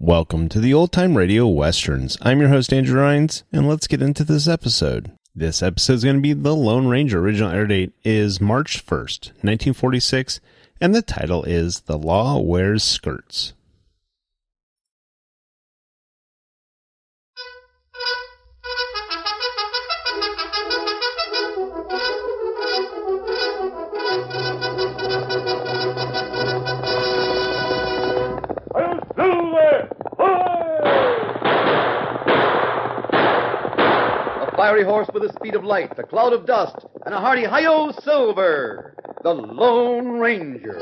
Welcome to the Old Time Radio Westerns. I'm your host, Andrew Rines, and let's get into this episode. This episode is going to be The Lone Ranger. Original air date is March 1st, 1946, and the title is The Law Wears Skirts. Fiery horse with the speed of light, a cloud of dust, and a hearty hi-yo Silver, the Lone Ranger.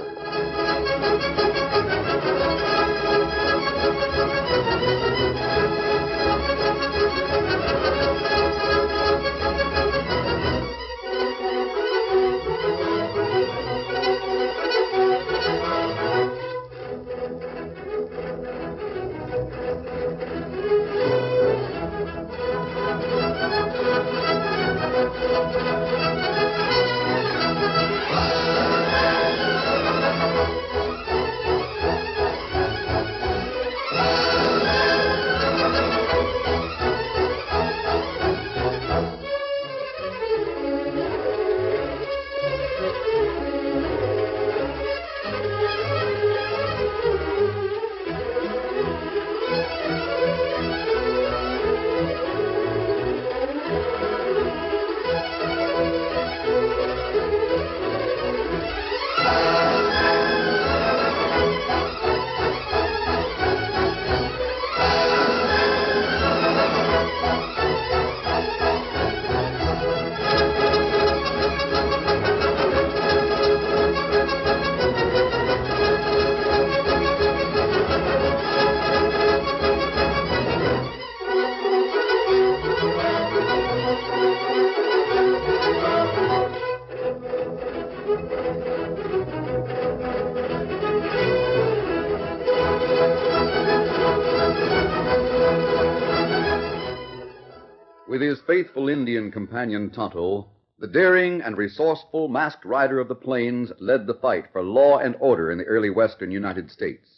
With his faithful Indian companion Tonto, the daring and resourceful masked rider of the plains led the fight for law and order in the early western United States.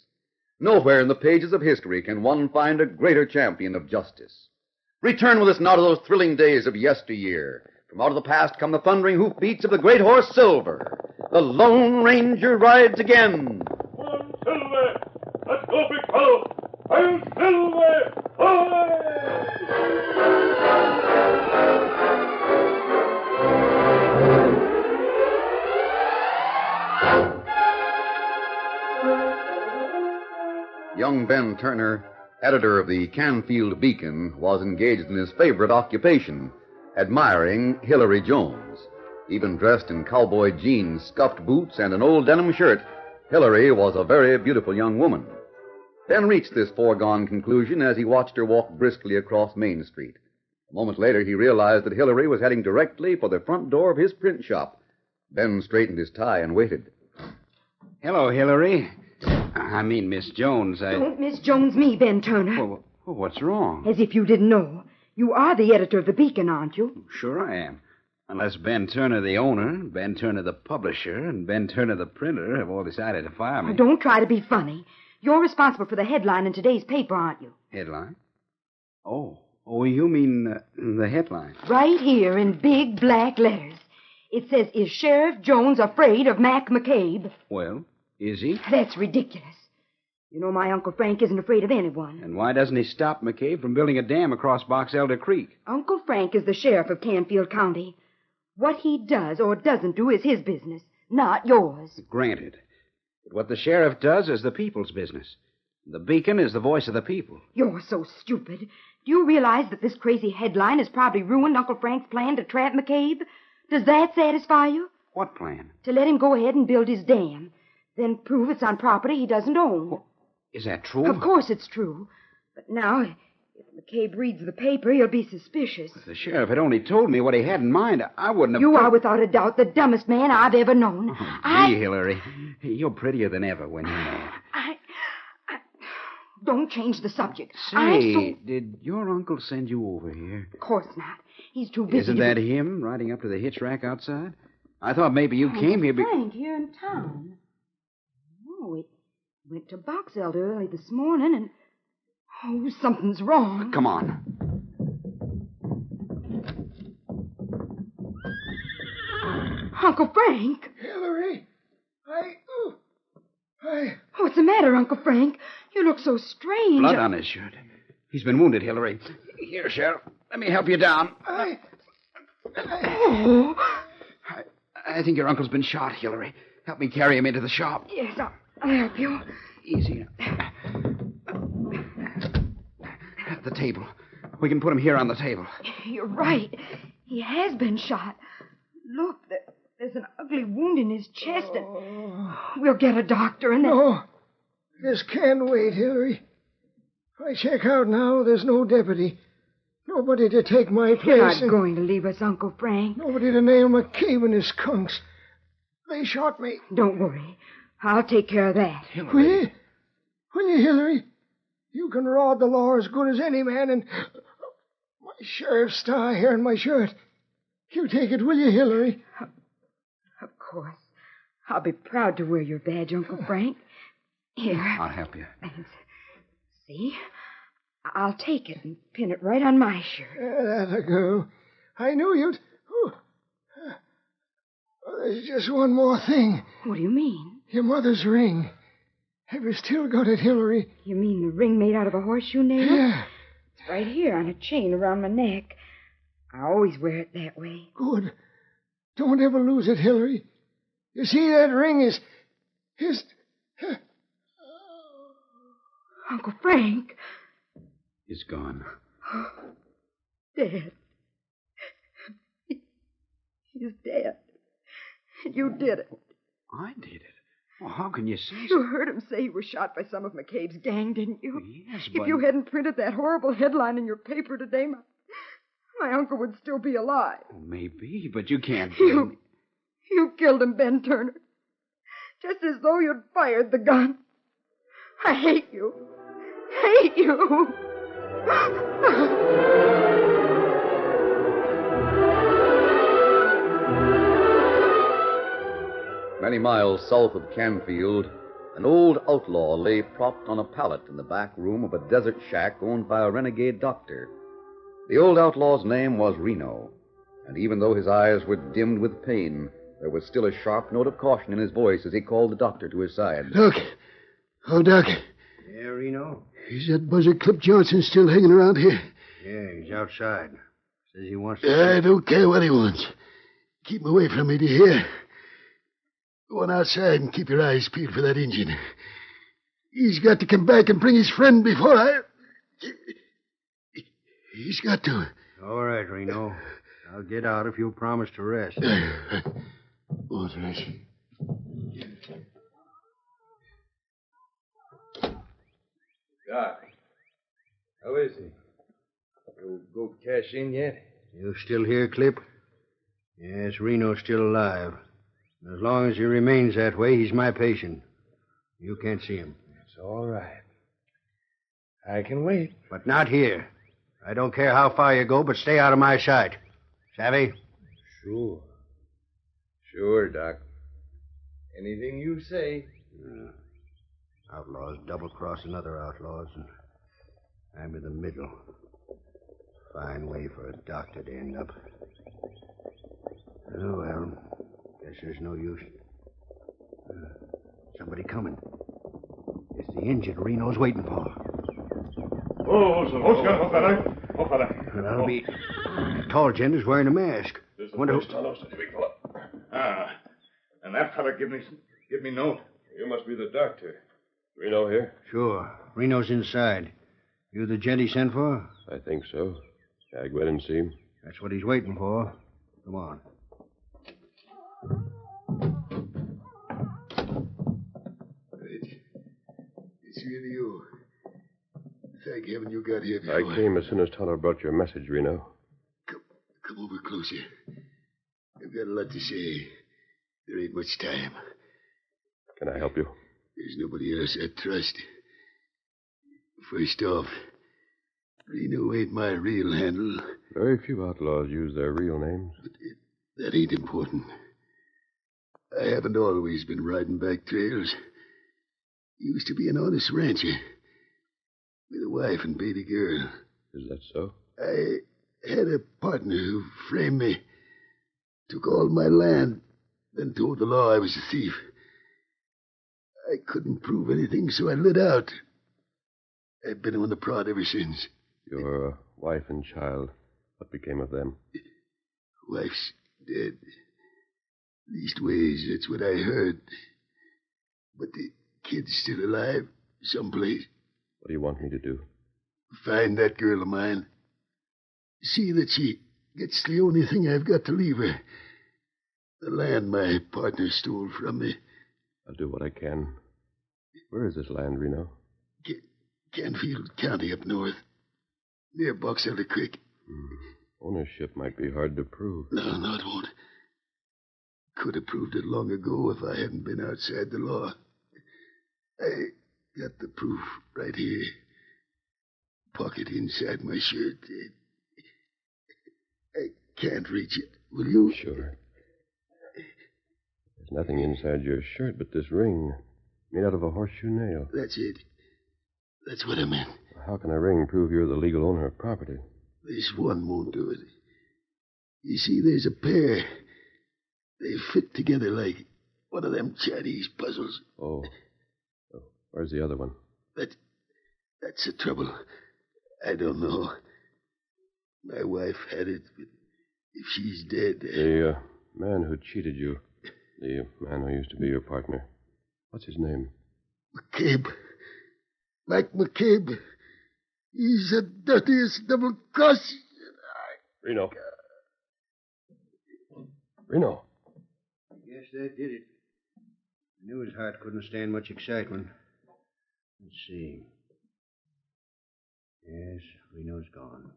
Nowhere in the pages of history can one find a greater champion of justice. Return with us now to those thrilling days of yesteryear. From out of the past come the thundering hoofbeats of the great horse Silver. The Lone Ranger rides again. Come on, Silver! Let's go, big fellow! I'm Silver! Hi! Young Ben Turner, editor of the Canfield Beacon, was engaged in his favorite occupation, admiring Hillary Jones. Even dressed in cowboy jeans, scuffed boots, and an old denim shirt, Hillary was a very beautiful young woman. Ben reached this foregone conclusion as he watched her walk briskly across Main Street. A moment later, he realized that Hillary was heading directly for the front door of his print shop. Ben straightened his tie and waited. Hello, Hillary. I mean, Miss Jones, Don't Miss Jones me, Ben Turner. Well, what's wrong? As if you didn't know. You are the editor of the Beacon, aren't you? Sure I am. Unless Ben Turner, the owner, Ben Turner, the publisher, and Ben Turner, the printer, have all decided to fire me. Oh, don't try to be funny. You're responsible for the headline in today's paper, aren't you? Headline? Oh, you mean the headline? Right here in big black letters. It says, "Is Sheriff Jones afraid of Mac McCabe?" Well, is he? That's ridiculous. You know my Uncle Frank isn't afraid of anyone. And why doesn't he stop McCabe from building a dam across Box Elder Creek? Uncle Frank is the sheriff of Canfield County. What he does or doesn't do is his business, not yours. Granted. But what the sheriff does is the people's business. The Beacon is the voice of the people. You're so stupid. Do you realize that this crazy headline has probably ruined Uncle Frank's plan to trap McCabe? Does that satisfy you? What plan? To let him go ahead and build his dam. Then prove it's on property he doesn't own. Is that true? Of course it's true. But now, if McCabe reads the paper, he'll be suspicious. If the sheriff had only told me what he had in mind, I wouldn't have... You are, without a doubt, the dumbest man I've ever known. Gee, Hillary, you're prettier than ever when you're mad. Don't change the subject. Say, did your uncle send you over here? Of course not. He's too busy. Isn't that him riding up to the hitch rack outside? I thought maybe you came here Frank here in town. Oh, he went to Box Elder early this morning, and Oh, something's wrong. Come on. Uncle Frank. Hillary, What's the matter, Uncle Frank? You look so strange. Blood on his shirt. He's been wounded, Hillary. Here, Sheriff. Let me help you down. Oh. I think your uncle's been shot, Hillary. Help me carry him into the shop. Yes, I'll help you. Easy. The table. We can put him here on the table. You're right. He has been shot. Look, there's an ugly wound in his chest, and we'll get a doctor and then... No, this can't wait, Hillary. If I check out now, there's no deputy. Nobody to take my place. You're not going to leave us, Uncle Frank. Nobody to nail McCabe and his skunks. They shot me. Don't worry. I'll take care of that. Will you? Will you, Hillary? You can rod the law as good as any man, and my sheriff's star here in my shirt. You take it, will you, Hillary? Of course. I'll be proud to wear your badge, Uncle Frank. Here. I'll help you. See? I'll take it and pin it right on my shirt. That's a girl. I knew you'd... There's just one more thing. What do you mean? Your mother's ring. Have you still got it, Hillary? You mean the ring made out of a horseshoe nail? Yeah. It's right here on a chain around my neck. I always wear it that way. Good. Don't ever lose it, Hillary. You see, that ring is... Uncle Frank. He's gone. Dead. He's dead. You did it. I did it. Well, how can you say You heard him say he was shot by some of McCabe's gang, didn't you? Yes, but... If you hadn't printed that horrible headline in your paper today, my uncle would still be alive. Oh, maybe, but you can't... You killed him, Ben Turner. Just as though you'd fired the gun. I hate you. Hate you. Many miles south of Canfield, an old outlaw lay propped on a pallet in the back room of a desert shack owned by a renegade doctor. The old outlaw's name was Reno, and even though his eyes were dimmed with pain, there was still a sharp note of caution in his voice as he called the doctor to his side. Doc. Oh, Doc. Yeah, Reno? Is that buzzer Clip Johnson still hanging around here? Yeah, he's outside. Says he wants to... I don't care what he wants. Keep him away from me, do you hear? Go on outside and keep your eyes peeled for that Injun. He's got to come back and bring his friend before I... He's got to. All right, Reno. I'll get out if you'll promise to rest. All right. Doc, how is he? Your goat cash in yet? You still here, Clip? Yes, Reno's still alive. As long as he remains that way, he's my patient. You can't see him. It's all right. I can wait. But not here. I don't care how far you go, but stay out of my sight. Savvy? Sure. Sure, Doc. Anything you say. Outlaws double-crossing other outlaws, and I'm in the middle. Fine way for a doctor to end up. Oh, well, guess there's no use. Somebody coming. It's the Injun Reno's waiting for. That'll be... The tall gent is wearing a mask. Big fella. And that fella give me note. You must be the doctor. Reno here? Sure. Reno's inside. You the gent he sent for? I think so. Shall I go in and see him? That's what he's waiting for. Come on. It's really you. Thank heaven you got here before. I came as soon as Tonto brought your message, Reno. Come over closer. I've got a lot to say. There ain't much time. Can I help you? There's nobody else I trust. First off, Reno ain't my real handle. Very few outlaws use their real names. But that ain't important. I haven't always been riding back trails. Used to be an honest rancher. with a wife and baby girl. Is that so? I had a partner who framed me, took all my land, then told the law I was a thief. I couldn't prove anything, so I lit out. I've been on the prod ever since. Your wife and child, what became of them? Wife's dead. Leastways, that's what I heard. But the kid's still alive, someplace. What do you want me to do? Find that girl of mine. See that she gets the only thing I've got to leave her. The land my partner stole from me. I'll do what I can. Where is this land, Reno? Canfield County up north. Near Box Elder Creek. Ownership might be hard to prove. No, it won't. Could have proved it long ago if I hadn't been outside the law. I got the proof right here. Pocket inside my shirt. I can't reach it. Will you? Sure. There's nothing inside your shirt but this ring, made out of a horseshoe nail. That's it. That's what I meant. How can a ring prove you're the legal owner of property? This one won't do it. You see, there's a pair. They fit together like one of them Chinese puzzles. Oh. Where's the other one? That's the trouble. I don't know. My wife had it, but if she's dead... The man who cheated you, the man who used to be your partner, what's his name? McCabe. Mike McCabe. He's the dirtiest double-cross... Reno. Reno. I guess that did it. I knew his heart couldn't stand much excitement. Let's see. Yes, Reno's gone.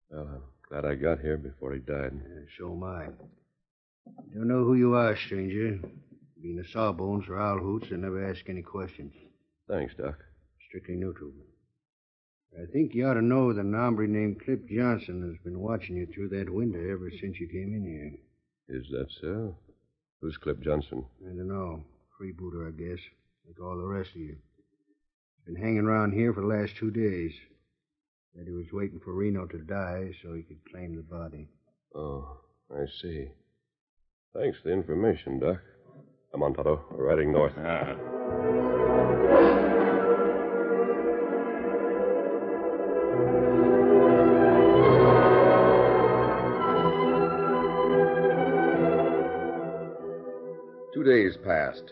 Well, I'm glad I got here before he died. So am I. Don't know who you are, stranger. Being a sawbones or owl hoots, I never ask any questions. Thanks, Doc. Strictly neutral. I think you ought to know that an hombre named Clip Johnson has been watching you through that window ever since you came in here. Is that so? Who's Clip Johnson? I don't know. Freebooter, I guess. Like all the rest of you. Been hanging around here for the last 2 days. Said he was waiting for Reno to die so he could claim the body. Oh, I see. Thanks for the information, Doc. Come on, Toto. We're riding north. Two days passed.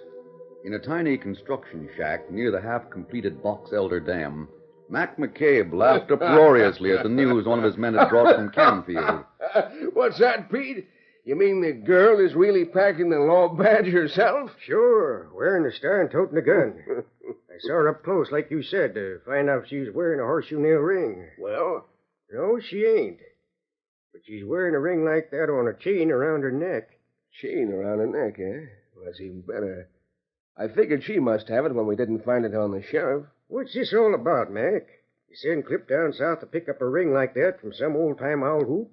In a tiny construction shack near the half-completed Box Elder Dam, Mac McCabe laughed uproariously at the news one of his men had brought from Canfield. What's that, Pete? You mean the girl is really packing the law badge herself? Sure, wearing the star and toting the gun. I saw her up close, like you said, to find out if she was wearing a horseshoe nail ring. Well? No, she ain't. But she's wearing a ring like that on a chain around her neck. Chain around her neck, eh? Well, that's even better. I figured she must have it when we didn't find it on the sheriff. What's this all about, Mac? You send Clip down south to pick up a ring like that from some old-time owl hoot?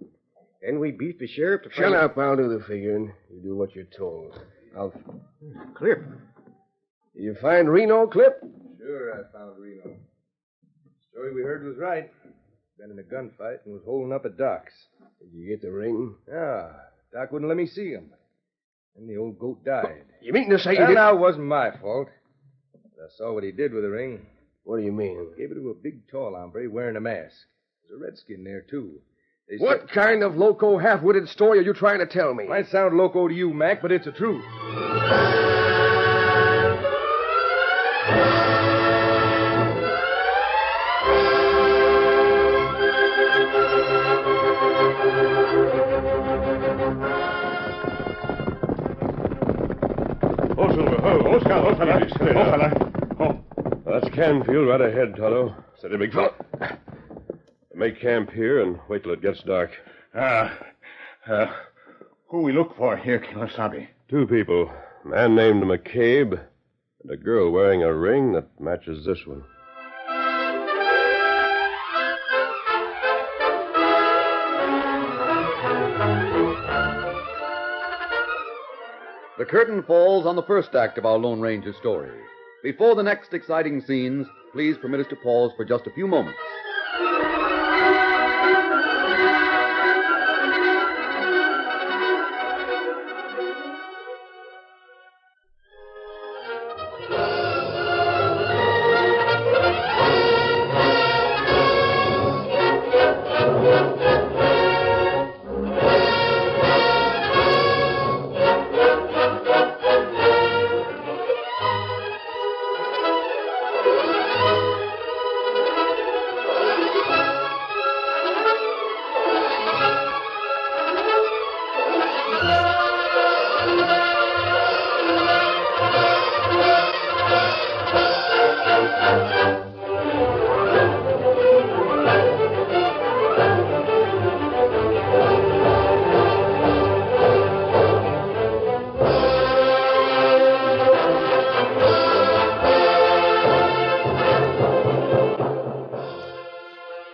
Then we beat the sheriff to find... Shut up, I'll do the figuring. You do what you're told. Clip. Did you find Reno, Clip? Sure, I found Reno. The story we heard was right. Been in a gunfight and was holding up at Doc's. Did you get the ring? Yeah, Doc wouldn't let me see him. Then the old goat died. You mean to say you Well, did... now, it wasn't my fault. But I saw what he did with the ring. What do you mean? Gave it to a big, tall hombre wearing a mask. There's a redskin there, too. What kind of loco, half-witted story are you trying to tell me? Might sound loco to you, Mac, but it's the truth. Oh, Silver. Oh, fella. Oh. That's Canfield right ahead, Toto. Steady, big fella. Make camp here and wait till it gets dark. Who we look for here, Kimasabi? 2 people. A man named McCabe and a girl wearing a ring that matches this one. The curtain falls on the first act of our Lone Ranger story. Before the next exciting scenes, please permit us to pause for just a few moments.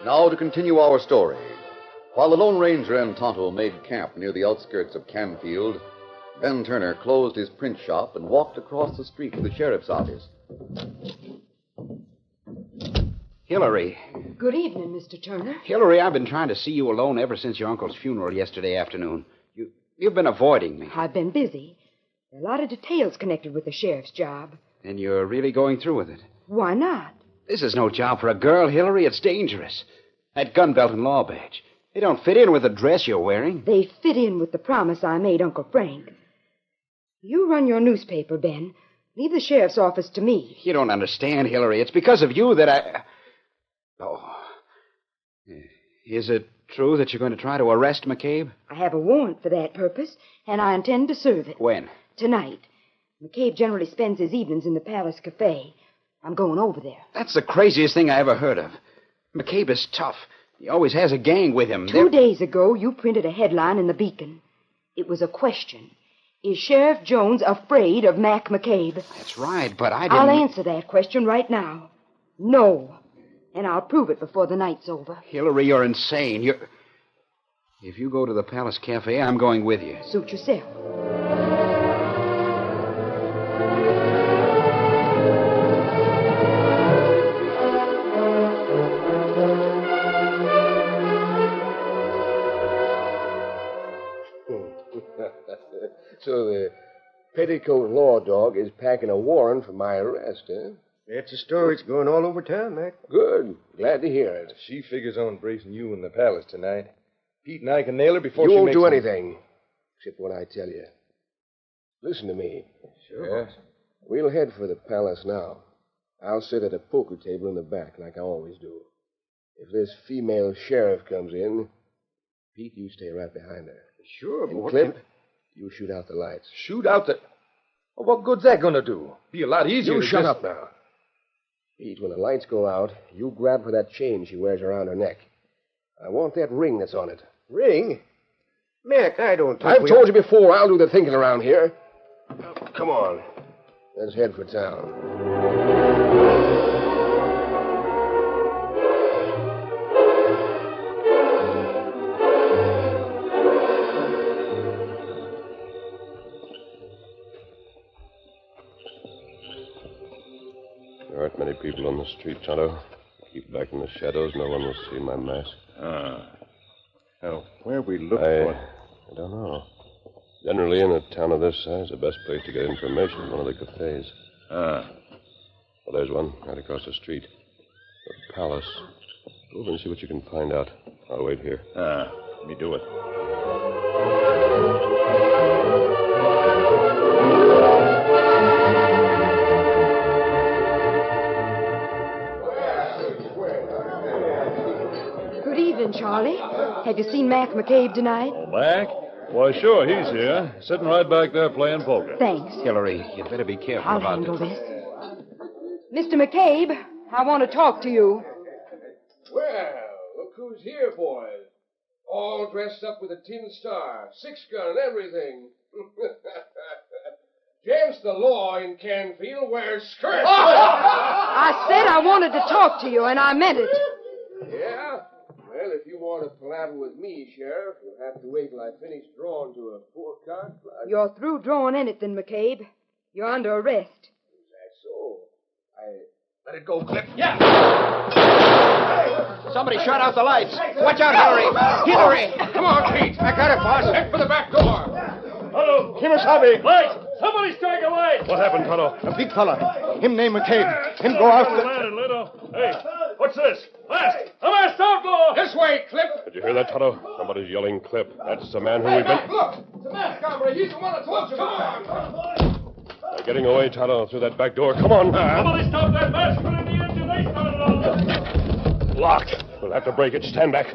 Now to continue our story. While the Lone Ranger and Tonto made camp near the outskirts of Canfield, Ben Turner closed his print shop and walked across the street to the sheriff's office. Hillary. Good evening, Mr. Turner. Hillary, I've been trying to see you alone ever since your uncle's funeral yesterday afternoon. You've been avoiding me. I've been busy. There are a lot of details connected with the sheriff's job. And you're really going through with it? Why not? This is no job for a girl, Hillary. It's dangerous. That gun belt and law badge. They don't fit in with the dress you're wearing. They fit in with the promise I made Uncle Frank. You run your newspaper, Ben. Leave the sheriff's office to me. You don't understand, Hillary. It's because of you that I... Oh. Is it true that you're going to try to arrest McCabe? I have a warrant for that purpose, and I intend to serve it. When? Tonight. McCabe generally spends his evenings in the Palace Cafe. I'm going over there. That's the craziest thing I ever heard of. McCabe is tough. He always has a gang with him. 2 days ago, you printed a headline in the Beacon. It was a question. Is Sheriff Jones afraid of Mac McCabe? That's right, but I didn't... I'll answer that question right now. No. And I'll prove it before the night's over. Hillary, you're insane. If you go to the Palace Cafe, I'm going with you. Suit yourself. So the petticoat law dog is packing a warrant for my arrest, eh? That's a story that's going all over town, Mac. Good. Glad to hear it. She figures on bracing you in the palace tonight. Pete and I can nail her before You she won't makes do a- anything, except what I tell you. Listen to me. Sure. Yes? We'll head for the palace now. I'll sit at a poker table in the back, like I always do. If this female sheriff comes in, Pete, you stay right behind her. Sure, And but Clip, you shoot out the lights. Shoot out the... Well, what good's that going to do? Be a lot easier You to shut just- up now. Pete, when the lights go out, you grab for that chain she wears around her neck. I want that ring that's on it. Ring? Mac, I don't think I've told you before, I'll do the thinking around here. Come on. Let's head for town. There aren't many people on the street, Tonto. Keep back in the shadows. No one will see my mask. Now, where we look I for... don't know. Generally, in a town of this size, the best place to get information is one of the cafes. Well, there's one right across the street. The Palace. Go over and see what you can find out. I'll wait here. Let me do it. Good evening, Charlie. Have you seen Mac McCabe tonight? Mac? Why, sure, he's here. Sitting right back there playing poker. Thanks. Hillary, you'd better be careful I'll about handle this. Mr. McCabe, I want to talk to you. Well, look who's here, boys. All dressed up with a tin star, 6-gun and everything. Against the law in Canfield wears skirts. I said I wanted to talk to you, and I meant it. Yeah? Well, if you want to palaver with me, Sheriff, you'll have to wait till I finish drawing to a 4-card flush. You're through drawing anything, McCabe. You're under arrest. Is that so? Let it go, Clip. Yeah. Somebody shut out the lights. Watch out, Hillary. Hillary! Come on, Pete. I got it, boss. Head for the back door. Hello. Kimasabi. Light! Somebody strike a light! What happened, Tonto? A big fella. Him named McCabe. Him go out the... Man, Lito. Hey, what's this? Masked! A masked outlaw! This way, Clip. Did you hear that, Tonto? Somebody's yelling Clip. That's the man who we've been... Look. It's a masked hombre. He's the one I told you about. Come on. They're getting away, Tonto, through that back door. Come on. Somebody stop that masked one in the engine. They started all this. Locked. We'll have to break it. Stand back.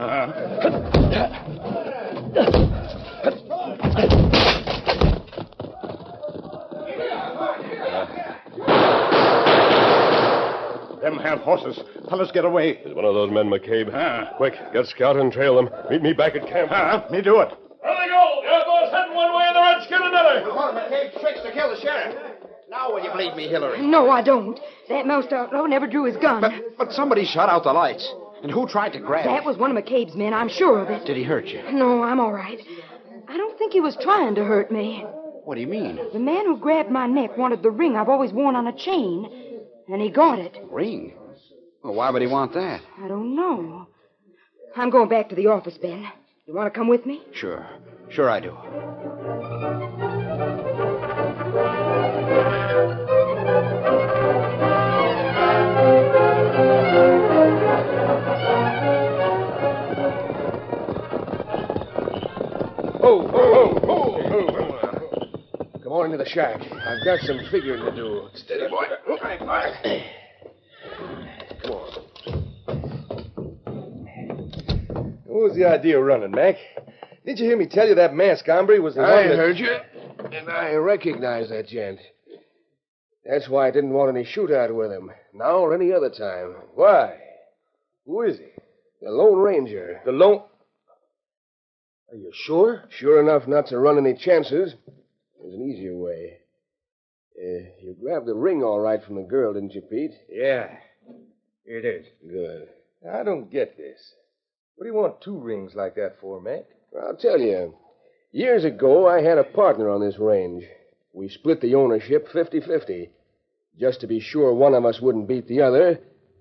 Them have horses. Fellas, get away. There's one of those men, McCabe. Quick, get Scout and trail them. Meet me back at camp. Me do it. There they go. The outlaws heading one way and the redskin another. One of McCabe's tricks to kill the sheriff. Now will you believe me, Hillary? No, I don't. That most outlaw never drew his gun. But somebody shut out the lights. And who tried to grab That him? was one of McCabe's men, I'm sure of it. Did he hurt you? No, I'm all right. I don't think he was trying to hurt me. What do you mean? The man who grabbed my neck wanted the ring I've always worn on a chain, and he got it. Ring? Well, why would he want that? I don't know. I'm going back to the office, Ben. You want to come with me? Sure. Sure I do. Come on into the shack. I've got some figuring to do. Steady, boy. Come on. What was the idea of running, Mac? Didn't you hear me tell you that masked hombre was the one I that... heard you, and I recognize that gent. That's why I didn't want any shootout with him, now or any other time. Why? Who is he? The Lone Ranger. The Lone... Are you sure? Sure enough not to run any chances. There's an easier way. You grabbed the ring all right from the girl, didn't you, Pete? Yeah. Here it is. Good. I don't get this. What do you want two rings like that for, Mac? I'll tell you. Years ago, I had a partner on this range. We split the ownership 50-50. Just to be sure one of us wouldn't beat the other,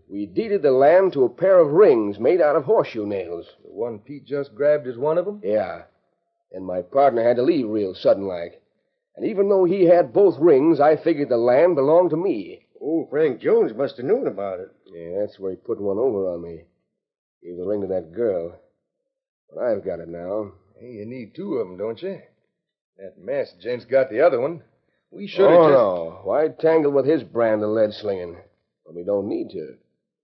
we deeded the land to a pair of rings made out of horseshoe nails. The one Pete just grabbed is one of them? Yeah. And my partner had to leave real sudden-like. And even though he had both rings, I figured the land belonged to me. Oh, Frank Jones must have known about it. Yeah, that's where he put one over on me. Gave the ring to that girl. But I've got it now. Hey, you need two of them, don't you? That masked gent's got the other one. We should have no. Why tangle with his brand of lead slinging? Well, we don't need to.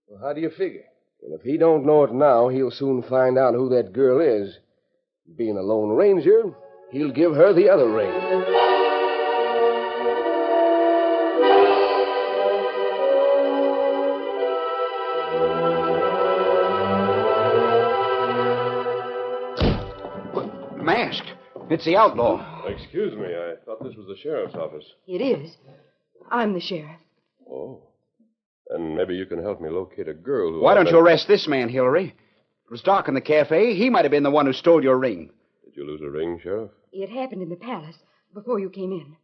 Well, how do you figure? Well, if he don't know it now, he'll soon find out who that girl is. Being a Lone Ranger, he'll give her the other ring. Masked. It's the outlaw. Excuse me, I thought this was the sheriff's office. It is. I'm the sheriff. Oh. Then maybe you can help me locate a girl who... Why don't you arrest this man, Hillary? It was dark in the cafe. He might have been the one who stole your ring. Did you lose a ring, Sheriff? It happened in the palace before you came in.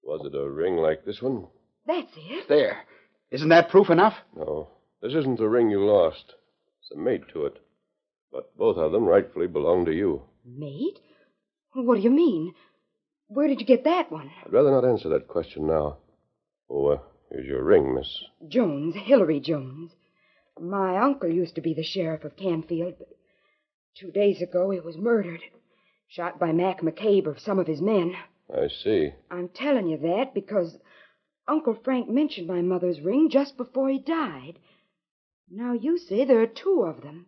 Was it a ring like this one? That's it. There. Isn't that proof enough? No. This isn't the ring you lost. It's a mate to it. But both of them rightfully belong to you. Mate? What do you mean? Where did you get that one? I'd rather not answer that question now. Oh, here's your ring, Miss. Jones, Hillary Jones. My uncle used to be the sheriff of Canfield, but 2 days ago he was murdered. Shot by Mac McCabe or some of his men. I see. I'm telling you that because Uncle Frank mentioned my mother's ring just before he died. Now you say there are two of them.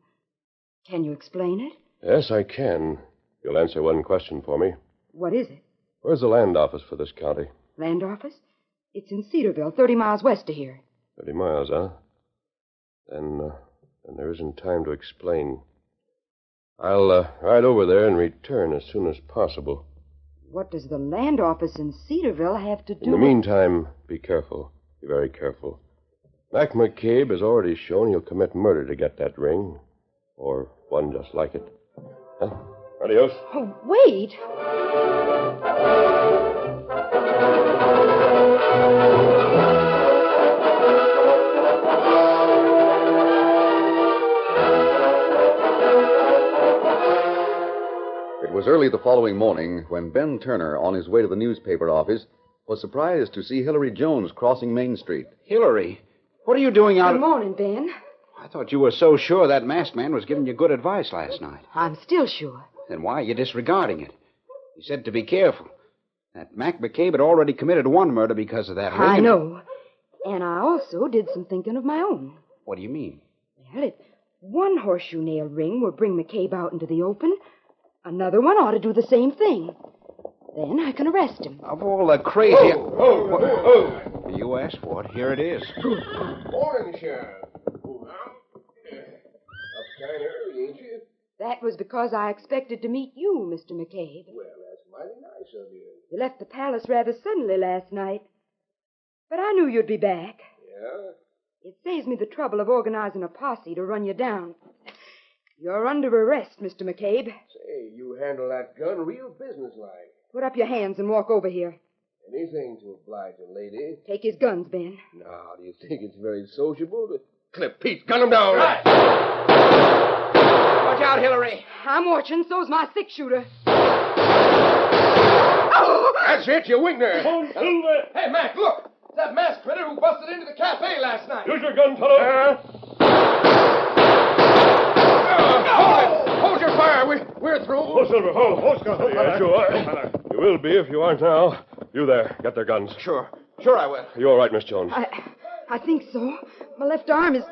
Can you explain it? Yes, I can. You'll answer one question for me. What is it? Where's the land office for this county? Land office? It's in Cedarville, 30 miles west of here. 30 miles, huh? Then there isn't time to explain. I'll ride over there and return as soon as possible. What does the land office in Cedarville have to do In the meantime, be careful. Be very careful. Mac McCabe has already shown he'll commit murder to get that ring. Or one just like it. Huh? Adios. Oh, wait. was early the following morning when Ben Turner, on his way to the newspaper office, was surprised to see Hillary Jones crossing Main Street. Hillary, what are you doing out... Good morning, Ben. I thought you were so sure that masked man was giving you good advice last night. I'm still sure. Then why are you disregarding it? He said to be careful. That Mac McCabe had already committed one murder because of that ring. I know. And I also did some thinking of my own. What do you mean? Well, if one horseshoe nail ring will bring McCabe out into the open, another one ought to do the same thing. Then I can arrest him. Of all the crazy... Oh. You asked for it. Here it is. Morning, Sheriff. Up kind of early, ain't you? That was because I expected to meet you, Mr. McCabe. Well, that's mighty nice of you. You left the palace rather suddenly last night. But I knew you'd be back. Yeah? It saves me the trouble of organizing a posse to run you down. You're under arrest, Mr. McCabe. Say, you handle that gun real businesslike. Put up your hands and walk over here. Anything to oblige a lady. Take his guns, Ben. Now, do you think it's very sociable to... Clip, Pete, gun him down. Right. Watch out, Hillary. I'm watching. So's my six-shooter. That's it, you winged her. Come on, Silver. Hey, Mac, look. It's that masked critter who busted into the cafe last night. Use your gun, fellow. Hold your fire. We're through. Oh, Silver, hold, Scott. Yeah, sure. You will be if you aren't now. You there. Get their guns. Sure I will. You all right, Miss Jones? I think so. My left arm is...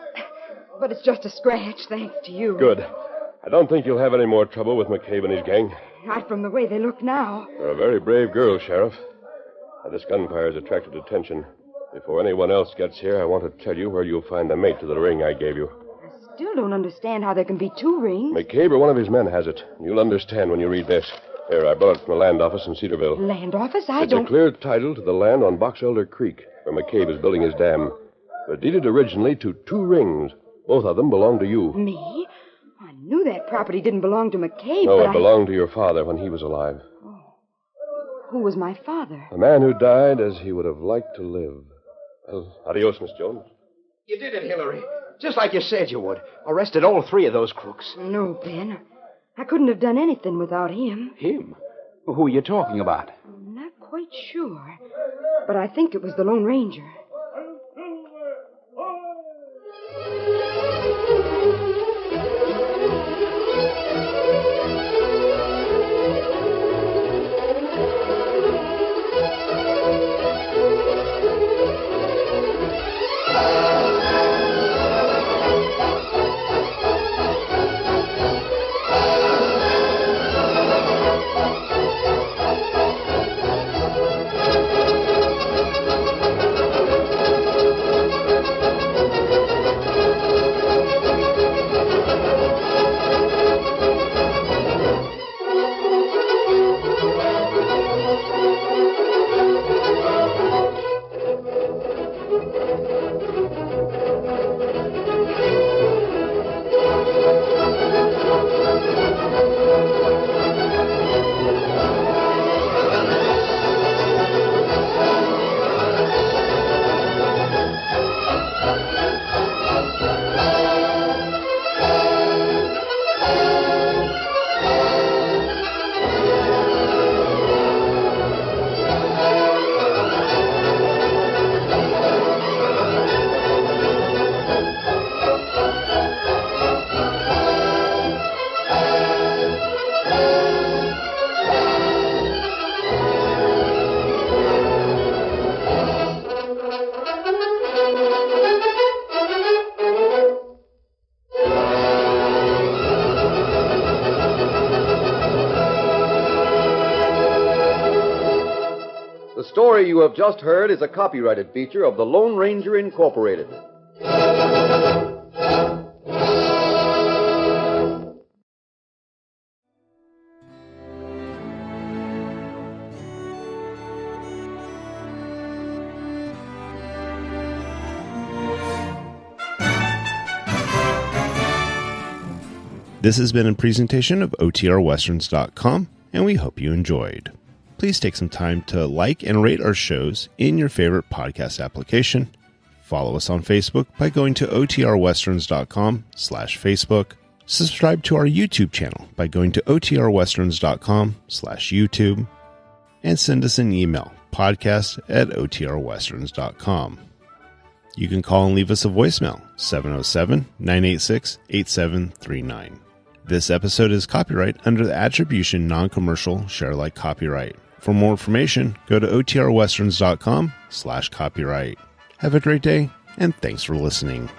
But it's just a scratch, thanks to you. Good. I don't think you'll have any more trouble with McCabe and his gang. Not from the way they look now. You're a very brave girl, Sheriff. Now, this gunfire's attracted attention. Before anyone else gets here, I want to tell you where you'll find the mate to the ring I gave you. I still don't understand how there can be two rings. McCabe or one of his men has it. You'll understand when you read this. Here, I brought it from the land office in Cedarville. Land office? It's a clear title to the land on Box Elder Creek, where McCabe is building his dam. But deeded originally to 2 rings. Both of them belong to you. Me? I knew that property didn't belong to McCabe, No, but it belonged to your father when he was alive. Oh. Who was my father? A man who died as he would have liked to live. Well, adios, Miss Jones. You did it, Hillary. Just like you said you would. Arrested all 3 of those crooks. No, Ben. I couldn't have done anything without him. Him? Who are you talking about? I'm not quite sure. But I think it was the Lone Ranger. The story you have just heard is a copyrighted feature of the Lone Ranger Incorporated. This has been a presentation of OTRWesterns.com, and we hope you enjoyed. Please take some time to like and rate our shows in your favorite podcast application. Follow us on Facebook by going to OTRWesterns.com/Facebook, Subscribe to our YouTube channel by going to otrwesterns.com/YouTube and send us an email, podcast@otrwesterns.com. You can call and leave us a voicemail, 707-986-8739. This episode is copyright under the Attribution Non-Commercial Share Alike copyright. For more information, go to otrwesterns.com/copyright. Have a great day, and thanks for listening.